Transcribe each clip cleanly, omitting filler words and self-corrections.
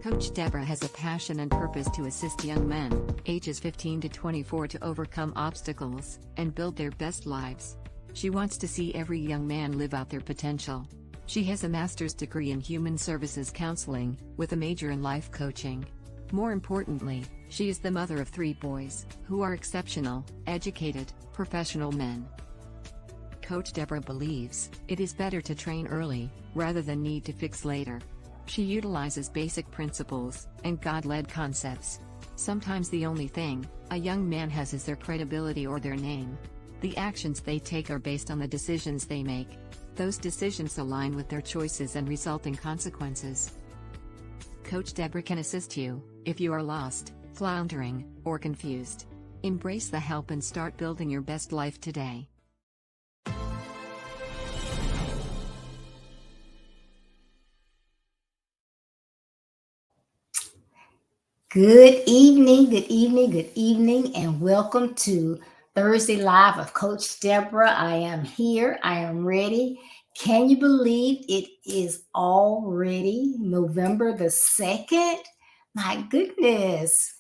Coach Deborah has a passion and purpose to assist young men, ages 15 to 24, to overcome obstacles and build their best lives. She wants to see every young man live out their potential. She has a master's degree in human services counseling, with a major in life coaching. More importantly, she is the mother of 3 boys, who are exceptional, educated, professional men. Coach Deborah believes it is better to train early, rather than need to fix later. She utilizes basic principles and God-led concepts. Sometimes the only thing a young man has is their credibility or their name. The actions they take are based on the decisions they make. Those decisions align with their choices and result in consequences. Coach Deborah can assist you if you are lost, floundering, or confused. Embrace the help and start building your best life today. Good evening, and welcome to Thursday Live of Coach Deborah. I am here. I am ready. Can you believe it is already November the 2nd? My goodness.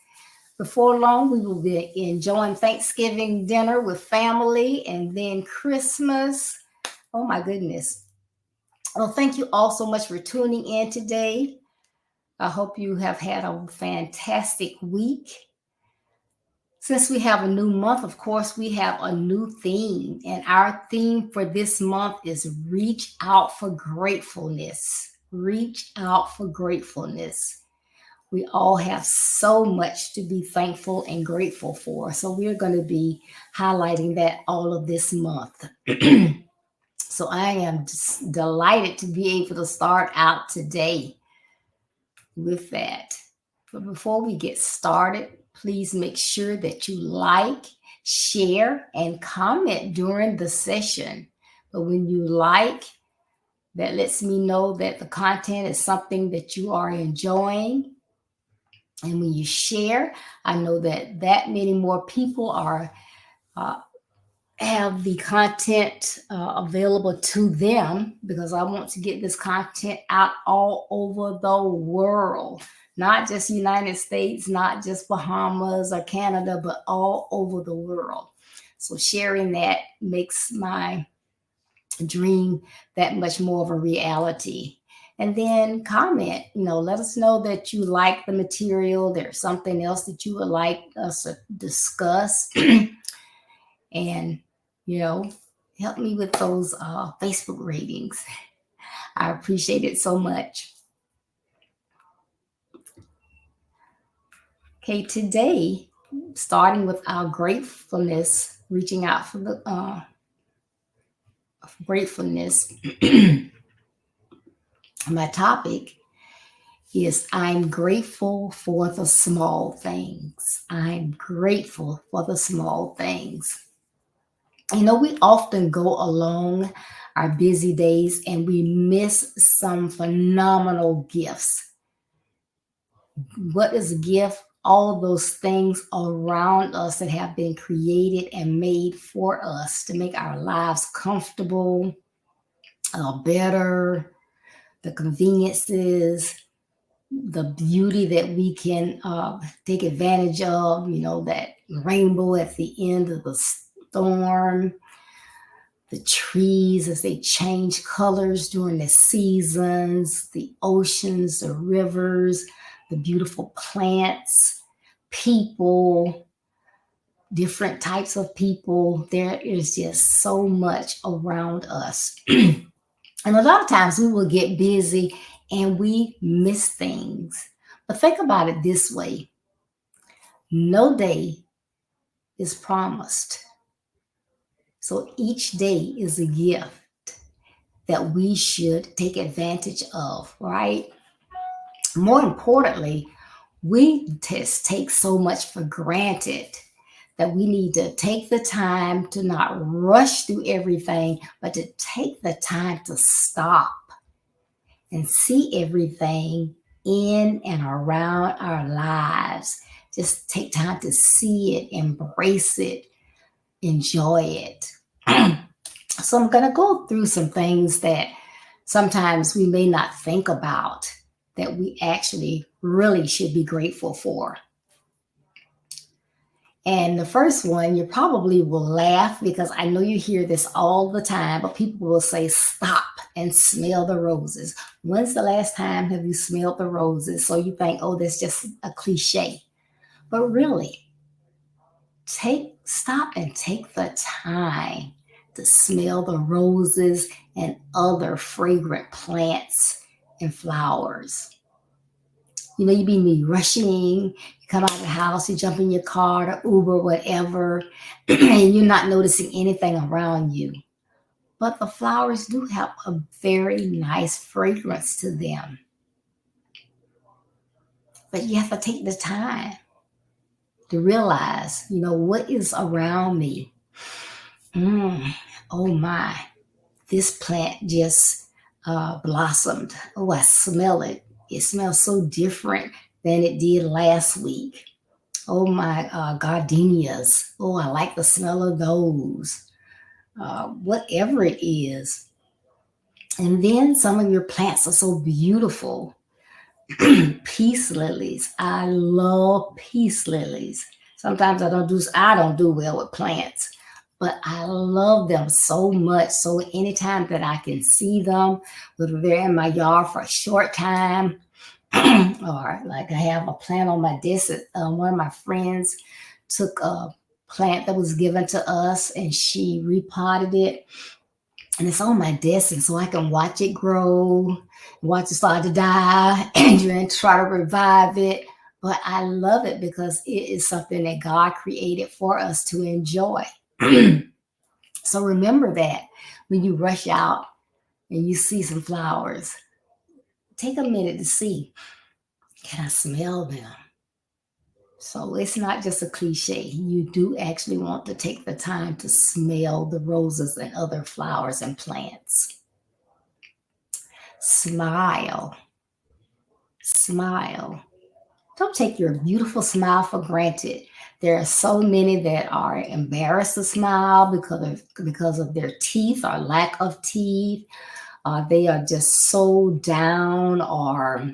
Before long, we will be enjoying Thanksgiving dinner with family and then Christmas. Oh my goodness. Well, thank you all so much for tuning in today. I hope you have had a fantastic week. Since we have a new month, of course, we have a new theme. And our theme for this month is Reach Out for Gratefulness. Reach out for gratefulness. We all have so much to be thankful and grateful for. So we're going to be highlighting that all of this month. So I am just delighted to be able to start out today with that. But before we get started, please make sure that you like, share, and comment during the session. But when you like, that lets me know that the content is something that you are enjoying. And when you share, I know that many more people are have the content available to them, because I want to get this content out all over the world, not just United States, not just Bahamas or Canada, but all over the world. So sharing that makes my dream that much more of a reality. And then comment, let us know that you like the material. There's something else that you would like us to discuss. And help me with those Facebook ratings. I appreciate it so much. Okay, today, starting with our gratefulness, reaching out for the gratefulness. My topic is I'm grateful for the small things. I'm grateful for the small things. We often go along our busy days and we miss some phenomenal gifts. What is a gift? All of those things around us that have been created and made for us to make our lives comfortable, better, the conveniences, the beauty that we can take advantage of, that rainbow at the end of the storm, the trees as they change colors during the seasons, the oceans, the rivers, the beautiful plants, people, different types of people. There is just so much around us. And a lot of times we will get busy and we miss things. But think about it this way. No day is promised. So each day is a gift that we should take advantage of, right? More importantly, we just take so much for granted that we need to take the time to not rush through everything, but to take the time to stop and see everything in and around our lives. Just take time to see it, embrace it, enjoy it. So I'm going to go through some things that sometimes we may not think about, that we actually really should be grateful for. And the first one, you probably will laugh because I know you hear this all the time, but people will say, stop and smell the roses. When's the last time have you smelled the roses? So you think, oh, that's just a cliche. But really, stop and take the time to smell the roses and other fragrant plants and flowers. You be me rushing, you come out of the house, you jump in your car, the Uber, whatever, and you're not noticing anything around you. But the flowers do have a very nice fragrance to them. But you have to take the time to realize, what is around me. Oh my, this plant just blossomed. Oh, I smell it. It smells so different than it did last week. Oh my, gardenias. Oh, I like the smell of those. Whatever it is. And then some of your plants are so beautiful. Peace lilies. I love peace lilies. Sometimes I don't do well with plants, but I love them so much. So anytime that I can see them, whether they're in my yard for a short time, or like I have a plant on my desk that one of my friends took a plant that was given to us and she repotted it, and it's on my desk, and so I can watch it grow, watch it start to die, and then try to revive it. But I love it because it is something that God created for us to enjoy. So remember that when you rush out and you see some flowers, take a minute to see, can I smell them? So it's not just a cliche. You do actually want to take the time to smell the roses and other flowers and plants. Smile. Smile. Don't take your beautiful smile for granted. There are so many that are embarrassed to smile because of their teeth or lack of teeth. They are just so down, or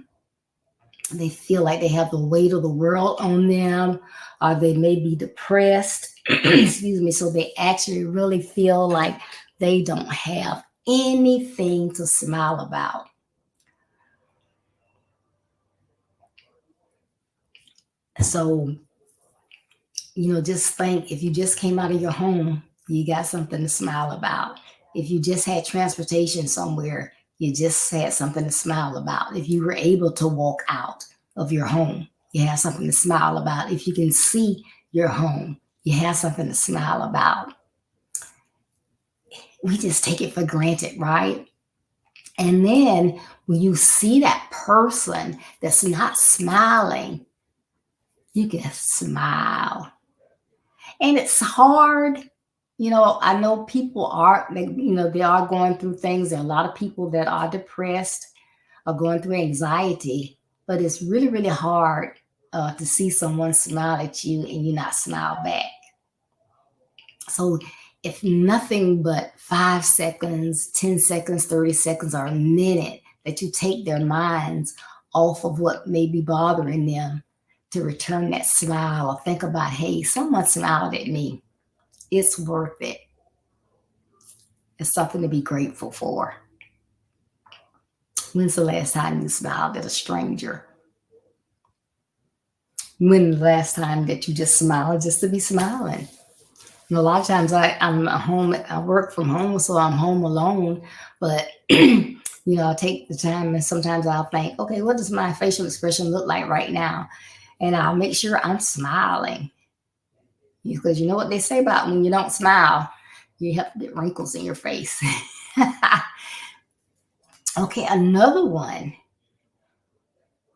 they feel like they have the weight of the world on them, or they may be depressed. Excuse me. So they actually really feel like they don't have anything to smile about. So, just think, if you just came out of your home, you got something to smile about. If you just had transportation somewhere, you just had something to smile about. If you were able to walk out of your home, you have something to smile about. If you can see your home, you have something to smile about. We just take it for granted, right? And then when you see that person that's not smiling, you can smile. And it's hard. I know people they are going through things. There are a lot of people that are depressed, are going through anxiety, but it's really, really hard to see someone smile at you and you not smile back. So if nothing but 5 seconds, 10 seconds, 30 seconds, or a minute that you take their minds off of what may be bothering them to return that smile, or think about, hey, someone smiled at me. It's worth it. It's something to be grateful for. When's the last time you smiled at a stranger? When's the last time that you just smiled just to be smiling? A lot of times I'm at home, I work from home, so I'm home alone. But I take the time, and sometimes I'll think, okay, what does my facial expression look like right now? And I'll make sure I'm smiling. Because you know what they say about when you don't smile, you have to get wrinkles in your face. Okay, another one.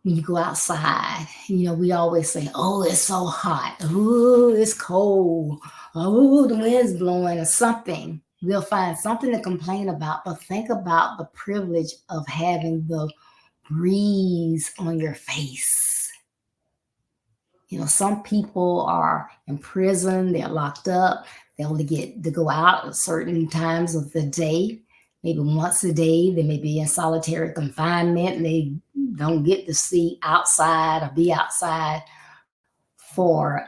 When you go outside, we always say, oh, it's so hot. Oh, it's cold. Oh, the wind's blowing, or something. We'll find something to complain about, but think about the privilege of having the breeze on your face. Some people are in prison, they're locked up, they only get to go out at certain times of the day. maybe once a day. They may be in solitary confinement and they don't get to see outside or be outside for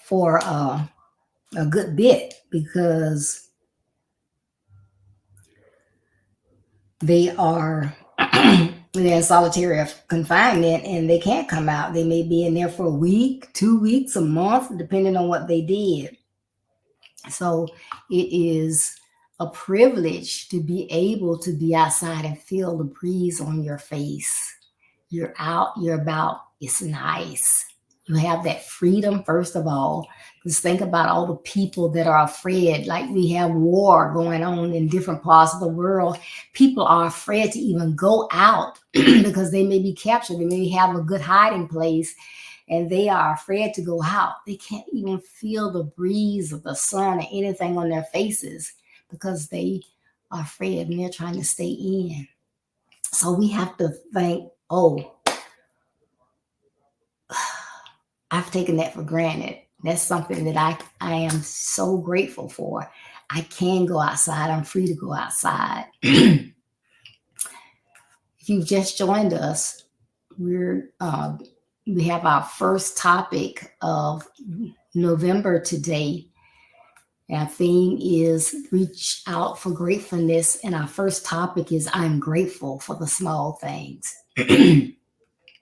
for a good bit because they are they're in solitary confinement and they can't come out. They may be in there for a week, 2 weeks, a month, depending on what they did. So it is a privilege to be able to be outside and feel the breeze on your face. You're out, you're about, it's nice. You have that freedom, first of all. Just think about all the people that are afraid. Like we have war going on in different parts of the world. People are afraid to even go out because they may be captured. They may have a good hiding place and they are afraid to go out. They can't even feel the breeze of the sun or anything on their faces because they are afraid and they're trying to stay in. So we have to think, oh, I've taken that for granted. That's something that I am so grateful for. I can go outside. I'm free to go outside. If you've just joined us, we have our first topic of November today. Our theme is reach out for gratefulness. And our first topic is I'm grateful for the small things.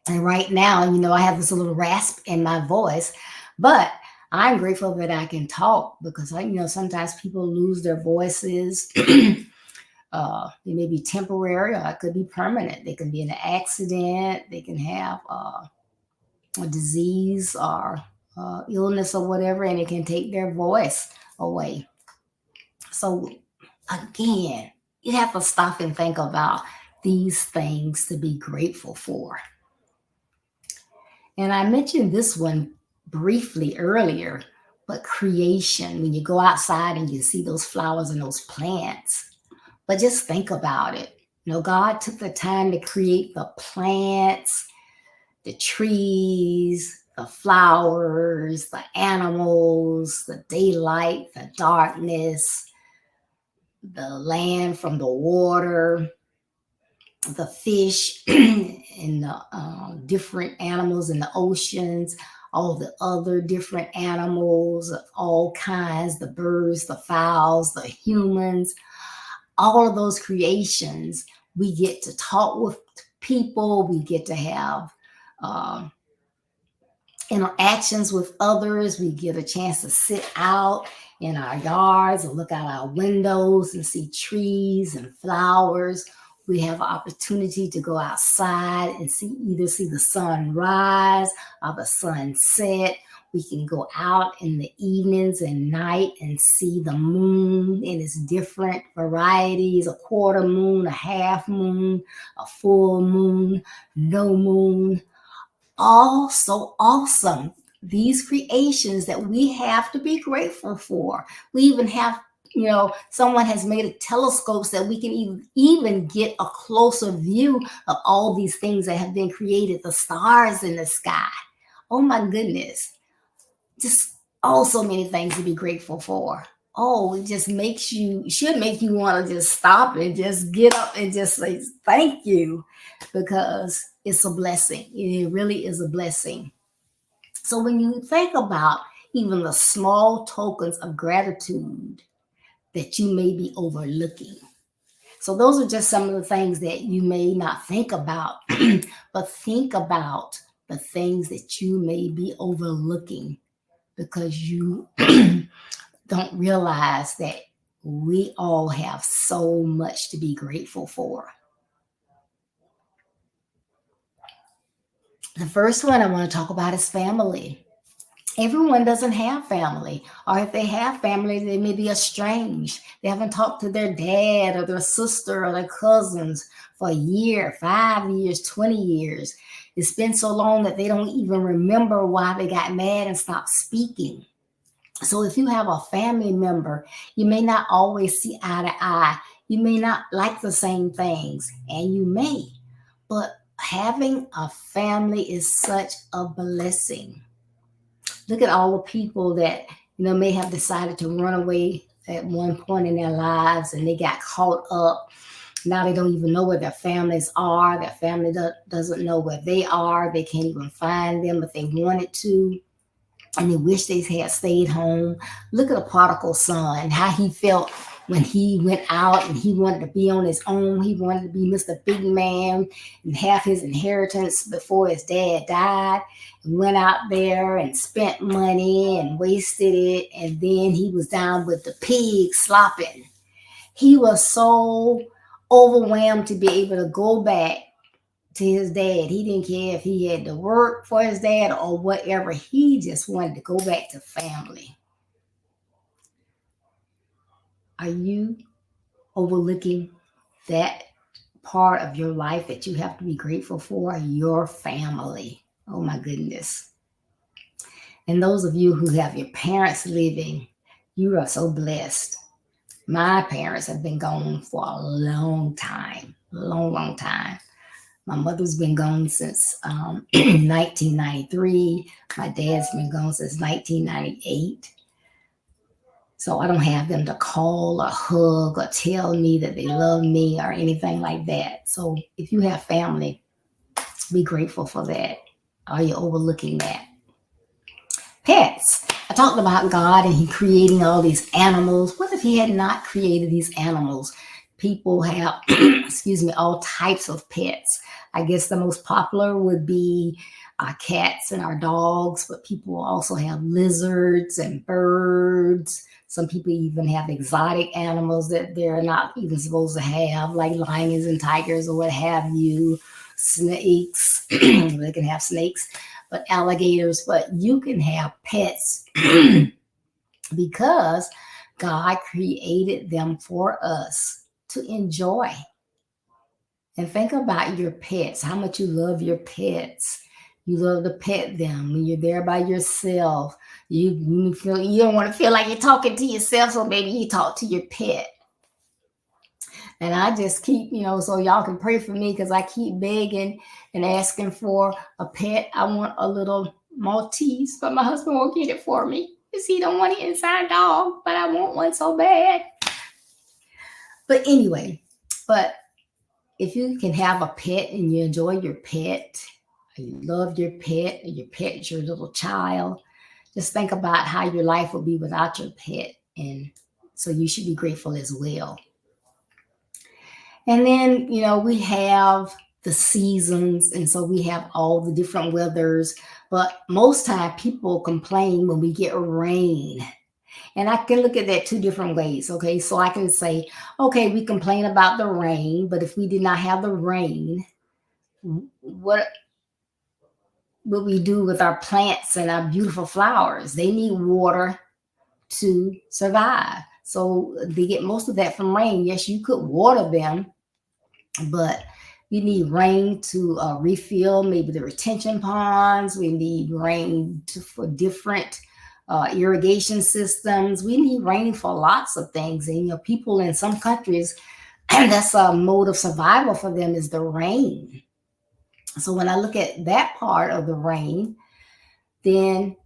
And right now, I have this little rasp in my voice, but I'm grateful that I can talk because sometimes people lose their voices. They may be temporary or it could be permanent. They can be in an accident. They can have a disease or illness or whatever, and it can take their voice away. So again, you have to stop and think about these things to be grateful for. And I mentioned this one briefly earlier, but creation, when you go outside and you see those flowers and those plants, but just think about it. God took the time to create the plants, the trees, the flowers, the animals, the daylight, the darkness, the land from the water, the fish and the different animals in the oceans, all the other different animals of all kinds, the birds, the fowls, the humans, all of those creations. We get to talk with people. We get to have interactions with others. We get a chance to sit out in our yards and look out our windows and see trees and flowers. We have an opportunity to go outside and either see the sun rise or the sun set. We can go out in the evenings and night and see the moon in its different varieties, a quarter moon, a half moon, a full moon, no moon. All so awesome. These creations that we have to be grateful for. We even have someone has made a telescope so that we can even get a closer view of all these things that have been created, the stars in the sky. Oh my goodness. Just so many things to be grateful for. Oh, it just should make you want to just stop and just get up and just say thank you because it's a blessing. It really is a blessing. So when you think about even the small tokens of gratitude that you may be overlooking. So those are just some of the things that you may not think about, but think about the things that you may be overlooking because you don't realize that we all have so much to be grateful for. The first one I want to talk about is family. Everyone doesn't have family, or if they have family, they may be estranged. They haven't talked to their dad or their sister or their cousins for a year, 5 years, 20 years. It's been so long that they don't even remember why they got mad and stopped speaking. So if you have a family member, you may not always see eye to eye. You may not like the same things, and you may, but having a family is such a blessing. Look at all the people that may have decided to run away at one point in their lives and they got caught up. Now they don't even know where their families are. Their family doesn't know where they are. They can't even find them if they wanted to. And they wish they had stayed home. Look at the prodigal son, how he felt when he went out and he wanted to be on his own. He wanted to be Mr. Big Man and have his inheritance before his dad died. And went out there and spent money and wasted it. And then he was down with the pigs slopping. He was so overwhelmed to be able to go back to his dad. He didn't care if he had to work for his dad or whatever. He just wanted to go back to family. Are you overlooking that part of your life that you have to be grateful for? Your family. Oh my goodness. And those of you who have your parents living, you are so blessed. My parents have been gone for a long time, long time. My mother's been gone since 1993. My dad's been gone since 1998. So I don't have them to call or hug or tell me that they love me or anything like that. So if you have family, be grateful for that. Are you overlooking that? Pets. I talked about God and He creating all these animals. What if He had not created these animals? People have, all types of pets. I guess the most popular would be our cats and our dogs, but people also have lizards and birds. Some people even have exotic animals that they're not even supposed to have, like lions and tigers or what have you. Snakes, they can have snakes, but alligators, but you can have pets because God created them for us to enjoy. And think about your pets, how much you love your pets. You love to pet them when you're there by yourself. You don't want to feel like you're talking to yourself, so maybe you talk to your pet. And I just keep, so y'all can pray for me because I keep begging and asking for a pet. I want a little Maltese, but my husband won't get it for me because he don't want an inside dog, but I want one so bad. But anyway, if you can have a pet and you enjoy your pet, or you love your pet, or your pet's your little child, just think about how your life will be without your pet. And so you should be grateful as well. And then, we have the seasons. And so we have all the different weathers. But most time people complain when we get rain. And I can look at that two different ways. Okay. So I can say, okay, we complain about the rain. But if we did not have the rain, what would we do with our plants and our beautiful flowers? They need water to survive. So they get most of that from rain. Yes, you could water them, but you need rain to refill maybe the retention ponds. We need rain for different irrigation systems. We need rain for lots of things. And, people in some countries, that's a mode of survival for them is the rain. So when I look at that part of the rain, then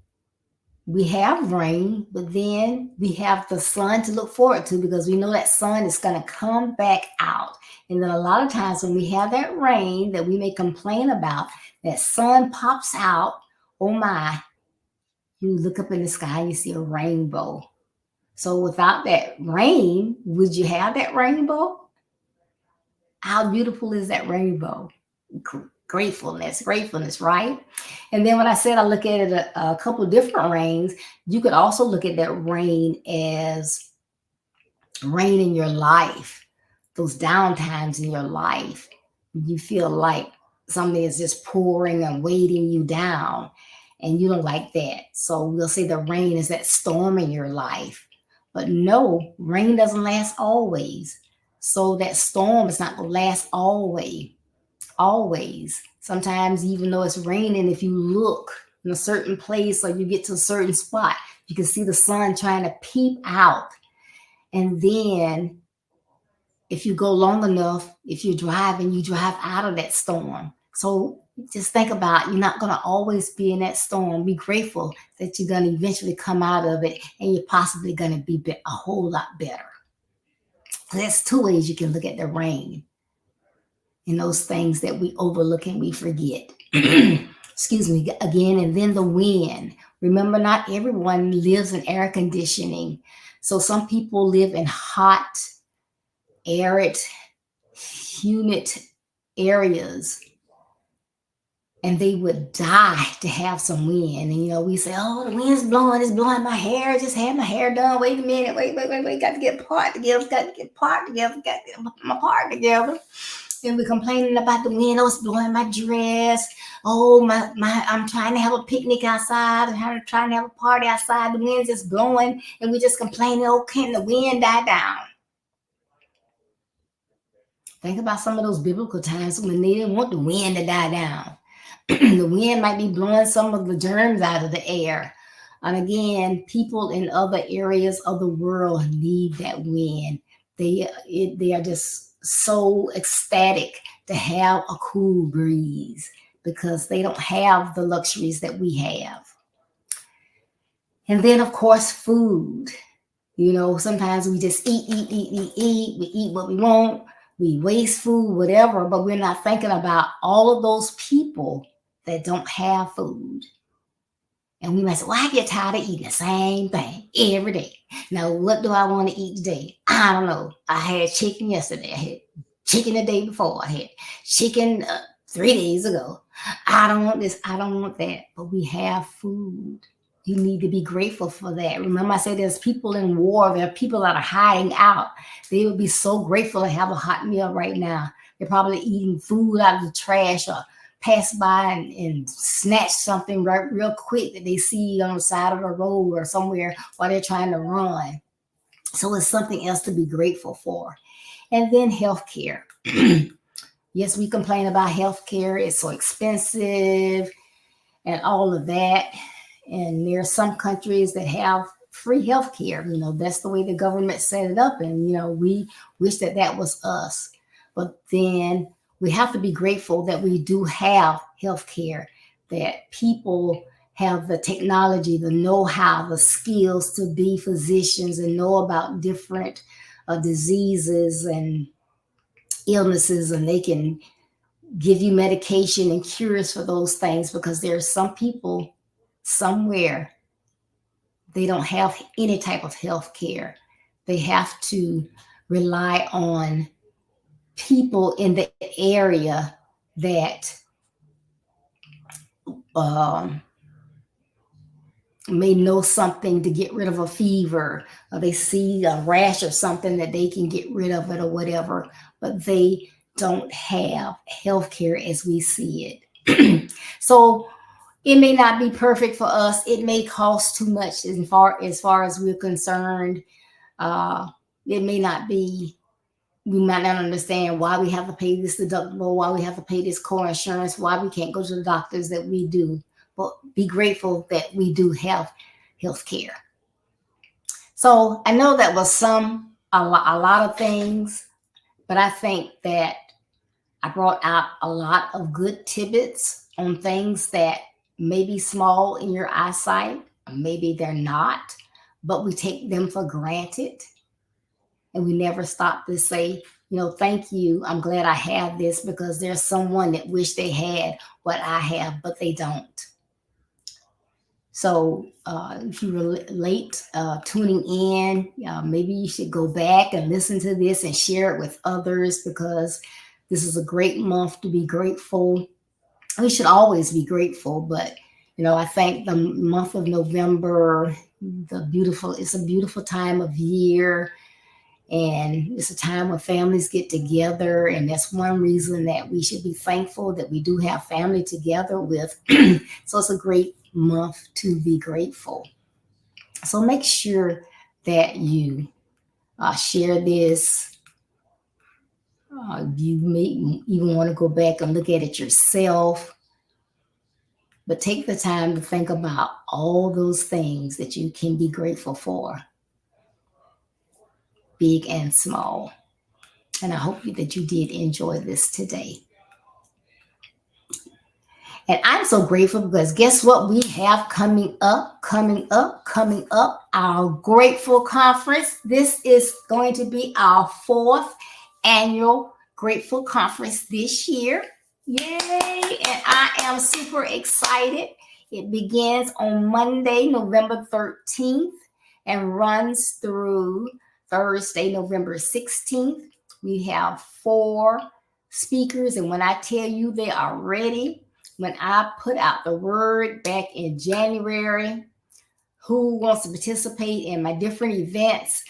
we have rain, but then we have the sun to look forward to because we know that sun is going to come back out. And then a lot of times when we have that rain that we may complain about, that sun pops out, oh my, you look up in the sky and you see a rainbow. So without that rain, would you have that rainbow? How beautiful is that rainbow? Gratefulness, right? And then when I said I look at it a couple of different rains, you could also look at that rain as rain in your life, those down times in your life. You feel like something is just pouring and weighting you down, and you don't like that. So we'll say the rain is that storm in your life. But no, rain doesn't last always. So that storm is not going to last always. Sometimes, even though it's raining, if you look in a certain place or you get to a certain spot, you can see the sun trying to peep out. And then if you go long enough, if you're driving, you drive out of that storm. So just think about, you're not going to always be in that storm. Be grateful that you're going to eventually come out of it, and you're possibly going to be a whole lot better. So that's two ways you can look at the rain and those things that we overlook and we forget. Excuse me again. And then the wind. Remember, not everyone lives in air conditioning. So some people live in hot, arid, humid areas, and they would die to have some wind. And we say, oh, the wind's blowing, it's blowing my hair. I just had my hair done. Wait a minute, wait, got to get part together, got to get my part together. And we're complaining about the wind. Oh, it's blowing my dress. Oh, my I'm trying to have a picnic outside. I'm trying to have a party outside. The wind's just blowing, and we're just complaining, oh, can the wind die down? Think about some of those biblical times when they didn't want the wind to die down. The wind might be blowing some of the germs out of the air. And again, people in other areas of the world need that wind. They are just so ecstatic to have a cool breeze because they don't have the luxuries that we have. And then, of course, food. Sometimes we just eat. We eat what we want. We waste food, whatever, but we're not thinking about all of those people that don't have food. And we might say, well, I get tired of eating the same thing every day. Now, what do I want to eat today? I don't know. I had chicken yesterday. I had chicken the day before. I had chicken 3 days ago. I don't want this. I don't want that. But we have food. You need to be grateful for that. Remember, I said there's people in war. There are people that are hiding out. They would be so grateful to have a hot meal right now. They're probably eating food out of the trash or pass by and snatch something real quick that they see on the side of the road or somewhere while they're trying to run. So it's something else to be grateful for. And then healthcare. Yes, we complain about healthcare. It's so expensive and all of that. And there are some countries that have free healthcare. That's the way the government set it up. And, we wish that was us. But then we have to be grateful that we do have healthcare, that people have the technology, the know-how, the skills to be physicians and know about different diseases and illnesses, and they can give you medication and cures for those things, because there are some people somewhere, they don't have any type of health care. They have to rely on people in the area that may know something to get rid of a fever, or they see a rash or something that they can get rid of it or whatever, but they don't have health care as we see it. So it may not be perfect for us. It may cost too much as far as we're concerned. It may not be, we might not understand why we have to pay this deductible, why we have to pay this co-insurance, why we can't go to the doctors that we do. But be grateful that we do have health care. So I know that was a lot of things, but I think that I brought out a lot of good tidbits on things that may be small in your eyesight. Maybe they're not, but we take them for granted. And we never stop to say, thank you. I'm glad I have this, because there's someone that wish they had what I have, but they don't. So if you were late tuning in, maybe you should go back and listen to this and share it with others, because this is a great month to be grateful. We should always be grateful, but I think the month of November, it's a beautiful time of year, and it's a time when families get together, and that's one reason that we should be thankful that we do have family together with. So it's a great month to be grateful. So make sure that you share this. You may even want to go back and look at it yourself, but take the time to think about all those things that you can be grateful for, big and small. And I hope that you did enjoy this today. And I'm so grateful because guess what we have coming up, our Grateful Conference. This is going to be our 4th annual Grateful Conference this year. Yay! And I am super excited. It begins on Monday, November 13th and runs through Thursday, November 16th. We have 4 speakers, and when I tell you they are ready, when I put out the word back in January, who wants to participate in my different events,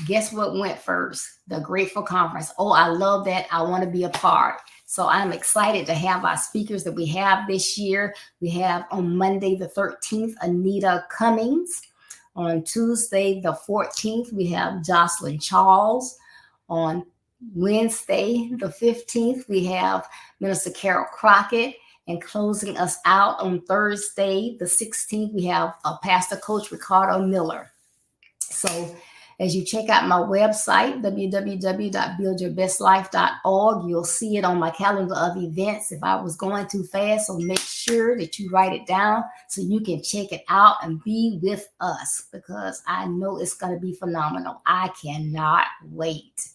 guess what went first? The Grateful Conference. Oh, I love that. I want to be a part. So I'm excited to have our speakers that we have this year. We have on Monday the 13th, Anita Cummings. On Tuesday the 14th, we have Jocelyn Charles. On Wednesday the 15th, we have Minister Carol Crockett. And closing us out on Thursday the 16th, we have Pastor Coach Ricardo Miller. So as you check out my website, www.buildyourbestlife.org, you'll see it on my calendar of events if I was going too fast. So make sure that you write it down so you can check it out and be with us, because I know it's going to be phenomenal. I cannot wait.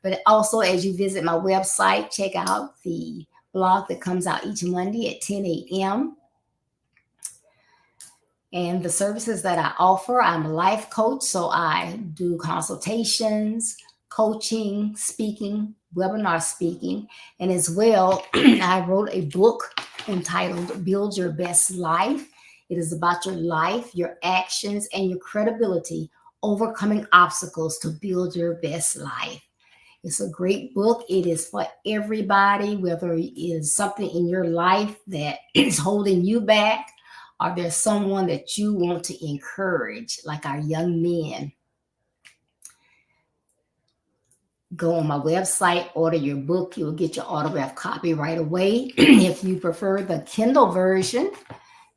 But also, as you visit my website, check out the blog that comes out each Monday at 10 a.m. And the services that I offer, I'm a life coach, so I do consultations, coaching, speaking, webinar speaking, and as well, I wrote a book entitled Build Your Best Life. It is about your life, your actions, and your credibility, overcoming obstacles to build your best life. It's a great book. It is for everybody, whether it is something in your life that is holding you back, or there's someone that you want to encourage, like our young men. Go on my website, order your book. You'll get your autographed copy right away. If you prefer the Kindle version,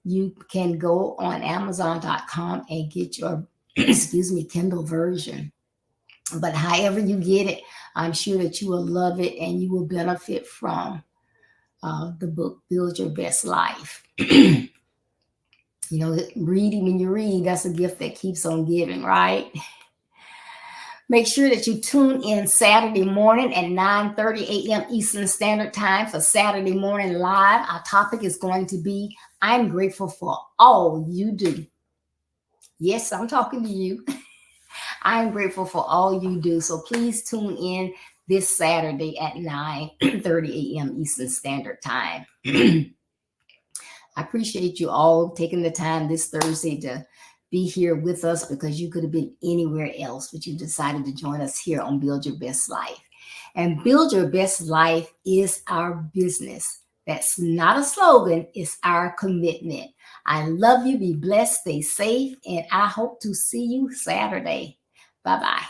you can go on Amazon.com and get your, Kindle version. But however you get it, I'm sure that you will love it and you will benefit from the book, Build Your Best Life. Reading when you read, that's a gift that keeps on giving, right? Make sure that you tune in Saturday morning at 9:30 a.m. Eastern Standard Time for Saturday Morning Live. Our topic is going to be, I'm grateful for all you do. Yes, I'm talking to you. I'm grateful for all you do. So please tune in this Saturday at 9:30 a.m. Eastern Standard Time. I appreciate you all taking the time this Thursday to be here with us, because you could have been anywhere else, but you decided to join us here on Build Your Best Life. And Build Your Best Life is our business. That's not a slogan, it's our commitment. I love you, be blessed, stay safe, and I hope to see you Saturday. Bye-bye.